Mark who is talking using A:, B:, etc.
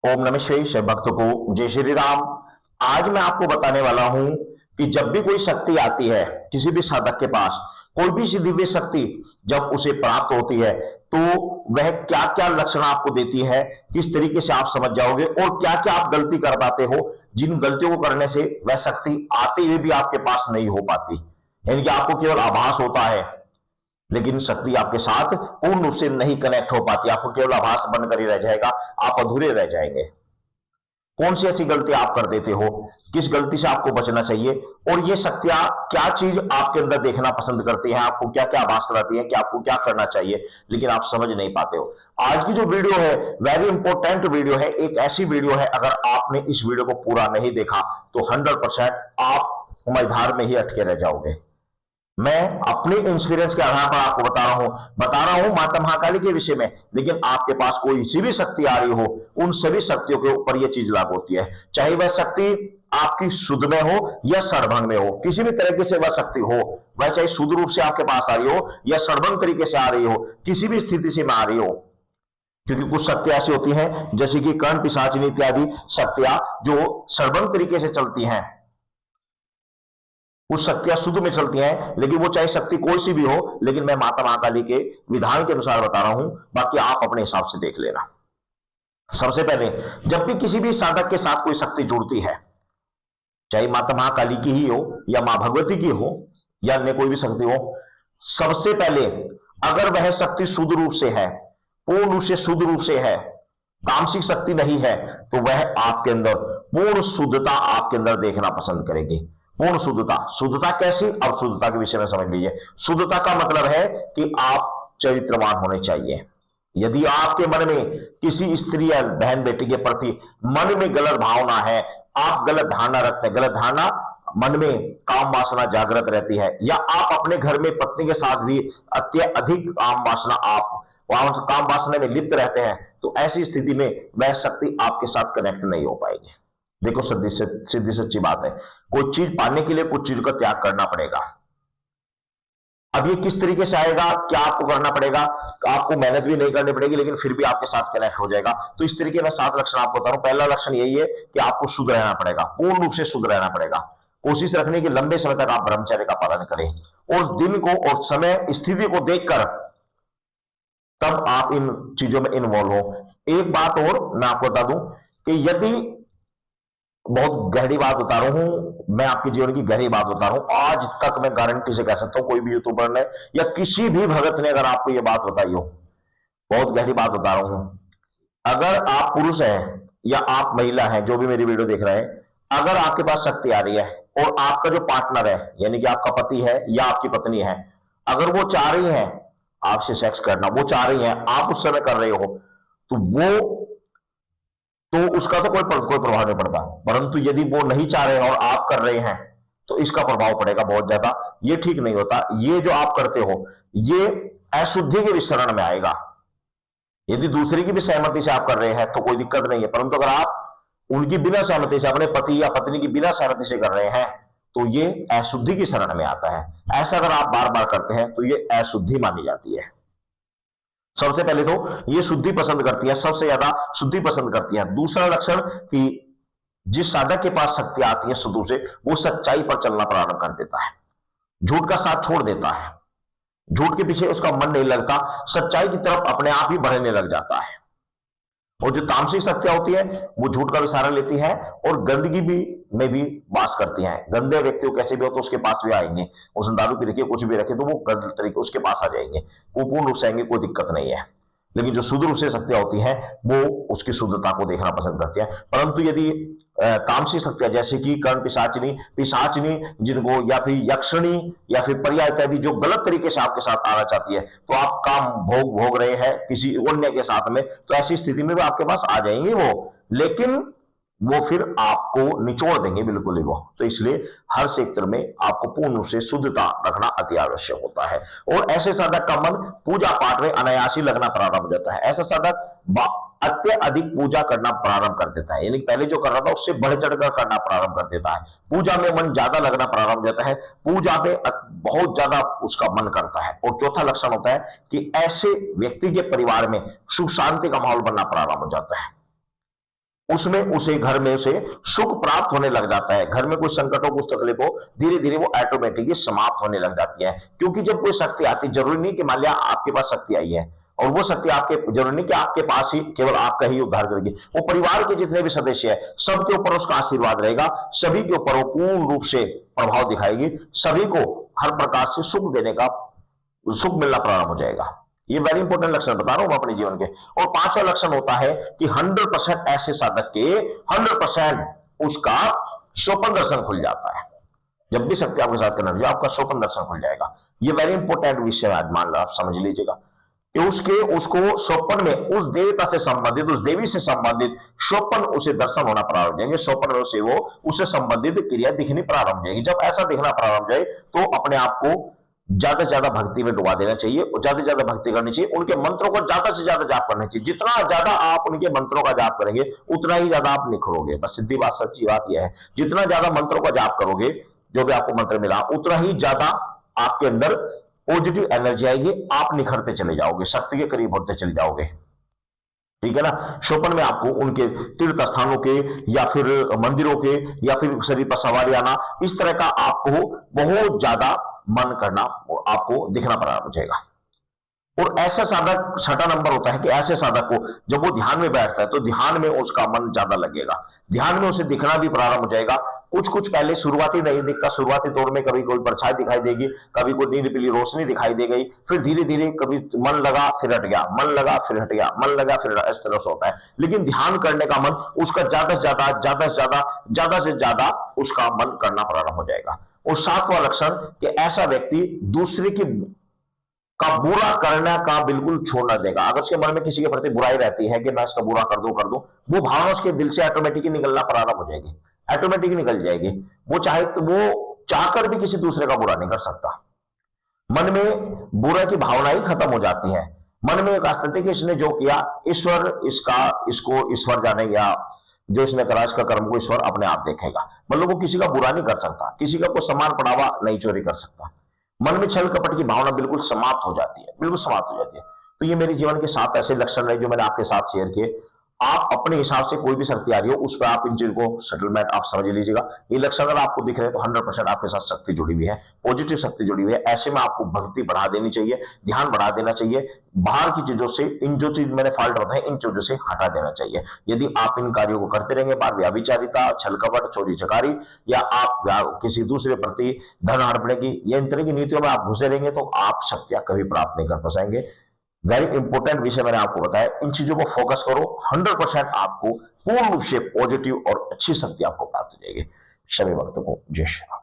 A: ओम नमः शिवाय। शिव भक्तों को जय श्री राम। आज मैं आपको बताने वाला हूं कि जब भी कोई शक्ति आती है किसी भी साधक के पास, कोई भी सी दिव्य शक्ति जब उसे प्राप्त होती है तो वह क्या क्या लक्षण आपको देती है, किस तरीके से आप समझ जाओगे और क्या क्या आप गलती कर पाते हो जिन गलतियों को करने से वह शक्ति आते हुए भी आपके पास नहीं हो पाती। यानी कि आपको केवल आभास होता है लेकिन शक्ति आपके साथ पूर्ण रूप से नहीं कनेक्ट हो पाती, आपको केवल आभास बनकर ही रह जाएगा, आप अधूरे रह जाएंगे। कौन सी ऐसी गलती आप कर देते हो, किस गलती से आपको बचना चाहिए और ये शक्तियां क्या चीज आपके अंदर देखना पसंद करती हैं, आपको क्या क्या आभास कराती हैं कि आपको क्या करना चाहिए, लेकिन आप समझ नहीं पाते हो। आज की जो वीडियो है वेरी इंपॉर्टेंट वीडियो है, एक ऐसी वीडियो है अगर आपने इस वीडियो को पूरा नहीं देखा तो 100% आप मझधार में ही अटके रह जाओगे। मैं अपने इंश्योरेंस के आधार पर आपको बता रहा हूं माता महाकाली के विषय में, लेकिन आपके पास कोई सी भी शक्ति आ रही हो उन सभी शक्तियों के ऊपर यह चीज लागू होती है, चाहे वह शक्ति आपकी शुद्ध में हो या सड़भंग में हो, किसी भी तरीके से वह शक्ति हो, वह चाहे शुद्ध रूप से आपके पास आ रही हो या सड़भंग तरीके से आ रही हो, किसी भी स्थिति से में आ रही हो। क्योंकि कुछ शक्तियां ऐसी होती हैं जैसे कि कर्ण पिशाचिनी इत्यादि शक्तियां जो सड़भंग तरीके से चलती हैं, कुछ शक्तियां शुद्ध में चलती हैं, लेकिन वो चाहे शक्ति कोई सी भी हो, लेकिन मैं माता महाकाली के विधान के अनुसार बता रहा हूं, बाकी आप अपने हिसाब से देख लेना। सबसे पहले जब भी किसी भी साधक के साथ कोई शक्ति जुड़ती है, चाहे माता महाकाली की ही हो या मां भगवती की हो या अन्य कोई भी शक्ति हो, सबसे पहले अगर वह शक्ति शुद्ध रूप से है, पूर्ण रूप से शुद्ध रूप से है, तामसिक शक्ति नहीं है, तो वह आपके अंदर पूर्ण शुद्धता आपके अंदर देखना पसंद करेगी। पूर्ण शुद्धता, शुद्धता कैसी, अब शुद्धता के विषय में समझ लीजिए। शुद्धता का मतलब है कि आप चरित्रवान होने चाहिए। यदि आपके मन में किसी स्त्री या बहन बेटी के प्रति मन में गलत भावना है, आप गलत धारणा रखते हैं, गलत धारणा मन में काम वासना जागृत रहती है, या आप अपने घर में पत्नी के साथ भी अत्यधिक काम वासना, आप काम वासना में लिप्त रहते हैं, तो ऐसी स्थिति में वह शक्ति आपके साथ कनेक्ट नहीं हो पाएगी। देखो सीधी सच्ची बात है, कोई चीज पाने के लिए कुछ चीज का त्याग करना पड़ेगा। अब ये किस तरीके से आएगा, क्या आपको करना पड़ेगा, आपको मेहनत भी नहीं करनी पड़ेगी लेकिन फिर भी आपके साथ कनेक्ट हो जाएगा। तो इस तरीके में 7 लक्षण आपको बता रहा हूं। पहला लक्षण यही है कि आपको शुद्ध रहना पड़ेगा, पूर्ण रूप से शुद्ध रहना पड़ेगा। कोशिश रखने की लंबे समय तक आप ब्रह्मचर्य का पालन करें और दिन को और समय स्थिति को देखकर तब आप इन चीजों में इन्वॉल्व हो। एक बात और मैं आपको बता दूं कि यदि, बहुत गहरी बात बता रहा हूं, मैं आपके जीवन की गहरी बात बता रहा हूं, आज तक मैं गारंटी से कह सकता हूं कोई भी यूट्यूबर ने या किसी भी भगत ने अगर आपको यह बात बताई हो, बहुत गहरी बात बता रहा हूं, अगर आप पुरुष हैं या आप महिला हैं जो भी मेरी वीडियो देख रहे हैं, अगर आपके पास शक्ति आ रही है और आपका जो पार्टनर है यानी कि आपका पति है या आपकी पत्नी है, अगर वो चाह रही है आपसे सेक्स करना, वो चाह रही है, आप उस समय कर रहे हो, तो उसका तो कोई प्रभाव नहीं पड़ता। परंतु यदि वो नहीं चाह रहे हैं और आप कर रहे हैं तो इसका प्रभाव पड़ेगा बहुत ज्यादा। ये ठीक नहीं होता। ये जो आप करते हो ये अशुद्धि के विचरण में आएगा। यदि दूसरे की भी सहमति से आप कर रहे हैं तो कोई दिक्कत नहीं है, परंतु अगर आप उनकी बिना सहमति से, अपने पति या पत्नी की बिना सहमति से कर रहे हैं तो ये अशुद्धि की शरण में आता है। ऐसा अगर आप बार बार करते हैं तो ये अशुद्धि मानी जाती है। सबसे पहले तो ये शुद्धि पसंद करती है, सबसे ज्यादा शुद्धि पसंद करती है। दूसरा लक्षण कि जिस साधक के पास शक्ति आती है शुद्ध से, वो सच्चाई पर चलना प्रारंभ कर देता है, झूठ का साथ छोड़ देता है, झूठ के पीछे उसका मन नहीं लगता, सच्चाई की तरफ अपने आप ही बढ़ने लग जाता है। और जो तामसिक शक्तियां होती है वो झूठ का भी सहारा लेती है और गंदगी भी में भी वास करती हैं। गंदे व्यक्ति कैसे भी हो तो उसके पास भी आएंगे, उसने दारू पी रखी कुछ भी रखे तो वो गंदे तरीके उसके पास आ जाएंगे, वो पूर्ण रूप से आएंगे, कोई दिक्कत नहीं है। लेकिन जो शुद्ध रूप से शक्तियां होती हैं वो उसकी शुद्धता को देखना पसंद करती है। परंतु यदि तामसिक शक्तियां जैसे कि कर्ण पिशाचिनी पिशाचिनी जिनको, या फिर यक्षिणी या फिर पर्याय इत्यादि जो गलत तरीके से आपके साथ आना चाहती है, तो आप काम भोग रहे हैं किसी अन्य के साथ में, तो ऐसी स्थिति में भी आपके पास आ जाएंगे वो, लेकिन वो फिर आपको निचोड़ देंगे बिल्कुल ही वो। तो इसलिए हर क्षेत्र में आपको पूर्ण रूप से शुद्धता रखना अति आवश्यक होता है। और ऐसे साधक का मन पूजा पाठ में अनायासी लगना प्रारंभ हो जाता है। ऐसा साधक अत्यधिक पूजा करना प्रारंभ कर देता है, यानी पहले जो कर रहा था उससे बढ़ चढ़कर करना प्रारंभ कर देता है। पूजा में मन ज्यादा लगना प्रारंभ हो जाता है, पूजा में बहुत ज्यादा उसका मन करता है। और चौथा लक्षण होता है कि ऐसे व्यक्ति के परिवार में सुख शांति का माहौल बनना प्रारंभ हो जाता है। उसमें उसे घर में उसे सुख प्राप्त होने लग जाता है। घर में कोई संकट हो, कुछ तकलीफ हो, धीरे धीरे वो ऑटोमेटिकली समाप्त होने लग जाती है। क्योंकि जब कोई शक्ति आती, जरूरी नहीं कि मान लिया आपके पास शक्ति आई है और वो शक्ति आपके, जरूरी नहीं कि आपके पास ही केवल आपका ही उद्धार करेगी, वो परिवार के जितने भी सदस्य है सबके ऊपर उसका आशीर्वाद रहेगा, सभी के ऊपर वो पूर्ण रूप से प्रभाव दिखाएगी, सभी को हर प्रकार से सुख देने का, सुख मिलना प्रारंभ हो जाएगा। ये वेरी इंपॉर्टेंट लक्षण बता रहा हूं अपने जीवन के। और पांचवा लक्षण होता है कि 100% ऐसे साधक के 100% उसका स्वप्न दर्शन खुल जाता है। जब भी शक्ति आपके साथ करना, आपका स्वप्न दर्शन खुल जाएगा। ये वेरी इंपॉर्टेंट विषय आज मान लो, आप समझ लीजिएगा कि उसको स्वप्न में उस देवता से संबंधित, उस देवी से संबंधित स्वप्न उसे दर्शन होना प्रारंभ हो जाएंगे। स्वप्न में उसे वो उससे संबंधित क्रिया दिखनी प्रारंभ हो जाएगी। जब ऐसा दिखना प्रारंभ हो जाए तो अपने आप को ज्यादा से ज्यादा भक्ति में डुबा देना चाहिए और ज्यादा से ज्यादा भक्ति करनी चाहिए। उनके मंत्रों को ज्यादा से ज्यादा जाप करना चाहिए। जितना ज्यादा आप उनके मंत्रों का जाप करेंगे उतना ही ज्यादा आप निखरोगे। बस सीधी बात, सच्ची बात यह है, जितना ज्यादा मंत्रों का जाप करोगे, जो भी आपको मंत्र मिला, उतना ही ज्यादा आपके अंदर पॉजिटिव एनर्जी आएगी, आप निखरते चले जाओगे, शक्ति के करीब होते चले जाओगे। ठीक है ना। स्वप्न में आपको उनके तीर्थ स्थानों के या फिर मंदिरों के या फिर शरीर पर सवारी आना, इस तरह का आपको बहुत ज्यादा मन करना आपको दिखना प्रारंभ हो जाएगा। और ऐसा साधक, छठा नंबर होता है कि ऐसे साधक को जब वो ध्यान में बैठता है तो ध्यान में उसका मन ज्यादा लगेगा, ध्यान में उसे दिखना भी प्रारंभ हो जाएगा। कुछ पहले शुरुआती नहीं दिखता, शुरुआती दौर में कभी कोई परछाई दिखाई देगी, कभी कोई नीली पीली रोशनी दिखाई दे गई, फिर धीरे धीरे कभी मन लगा फिर हट गया, मन लगा फिर हट गया, मन लगा फिर, इस तरह से होता है। लेकिन ध्यान करने का मन उसका ज्यादा से ज्यादा, ज्यादा से ज्यादा, ज्यादा से ज्यादा उसका मन करना प्रारंभ हो जाएगा। और सातवां लक्षण कि ऐसा व्यक्ति दूसरे की का बुरा करने का बिल्कुल छोड़ ना देगा। अगर उसके मन में किसी के प्रति बुराई रहती है कि मैं इसका बुरा कर दूं, वो भावना उसके दिल से ऑटोमेटिकली निकलना प्रारंभ हो जाएगी, ऑटोमेटिकली निकल जाएगी। वो चाहे तो वो चाहकर भी किसी दूसरे का बुरा नहीं कर सकता। मन में बुरा की भावना ही खत्म हो जाती है। मन में एक आस्था कि इसने जो किया, ईश्वर इसको ईश्वर जाने, या जो इसने करा इसका कर्म को ईश्वर अपने आप देखेगा। मतलब वो किसी का बुरा नहीं कर सकता, किसी का कोई सम्मान बढ़ावा नहीं चोरी कर सकता। मन में छल कपट की भावना बिल्कुल समाप्त हो जाती है, बिल्कुल समाप्त हो जाती है। तो ये मेरे जीवन के 7 ऐसे लक्षण रहे जो मैंने आपके साथ शेयर किए। आप अपने हिसाब से कोई भी शक्ति आ रही हो उस पर आप इन चीजों को सेटलमेंट आप समझ लीजिएगा। ये लक्षण अगर आपको दिख रहे हैं तो 100% आपके साथ शक्ति जुड़ी हुई है, पॉजिटिव शक्ति जुड़ी हुई है। ऐसे में आपको भक्ति बढ़ा देनी चाहिए, ध्यान बढ़ा देना चाहिए, बाहर की चीजों से, इन जो चीज मैंने फॉल्ट बताए इन चीजों से हटा देना चाहिए। यदि आप इन कार्यों को करते रहेंगे, बार व्याभिचारिता, छल कपट, चोरी चकारी, या आप किसी दूसरे प्रति धन हड़पने की, या इन तरह की नीतियों में आप घुसे रहेंगे तो आप शक्तियां कभी प्राप्त नहीं कर पाएंगे। वेरी इंपॉर्टेंट विषय मैंने आपको बताया, इन चीजों को फोकस करो, 100% आपको पूर्ण रूप से पॉजिटिव और अच्छी शक्ति आपको प्राप्त हो जाएगी। सभी भक्तों को जय श्री राम।